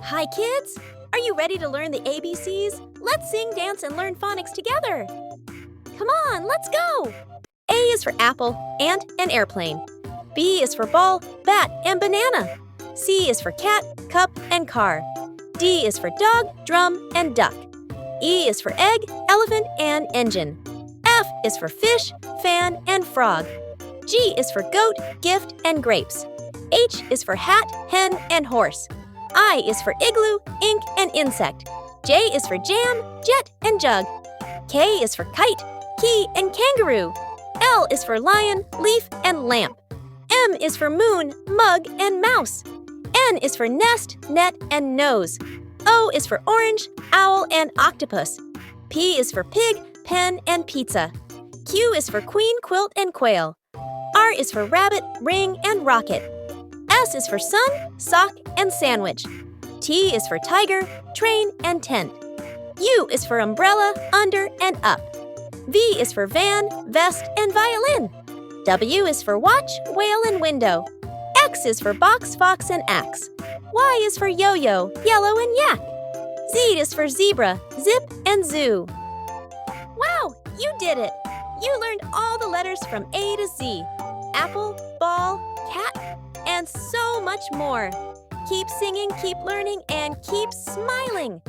Hi, kids! Are you ready to learn the ABCs? Let's sing, dance, and learn phonics together! Come on, let's go! A is for apple, ant, and airplane. B is for ball, bat, and banana. C is for cat, cup, and car. D is for dog, drum, and duck. E is for egg, elephant, and engine. F is for fish, fan, and frog. G is for goat, gift, and grapes. H is for hat, hen, and horse. I is for igloo, ink, and insect. J is for jam, jet, and jug. K is for kite, key, and kangaroo. L is for lion, leaf, and lamp. M is for moon, mug, and mouse. N is for nest, net, and nose. O is for orange, owl, and octopus. P is for pig, pen, and pizza. Q is for queen, quilt, and quail. R is for rabbit, ring, and rocket. S is for sun, sock, and sandwich. T is for tiger, train, and tent. U is for umbrella, under, and up. V is for van, vest, and violin. W is for watch, whale, and window. X is for box, fox, and axe. Y is for yo-yo, yellow, and yak. Z is for zebra, zip, and zoo. Wow, you did it! You learned all the letters from A to Z. Apple, ball, cat, and so much more. Keep singing, keep learning, and keep smiling.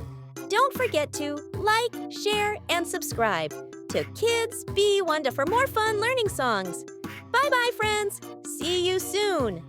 Don't forget to like, share, and subscribe to Kids Be Wonder for more fun learning songs. Bye-bye, friends. See you soon.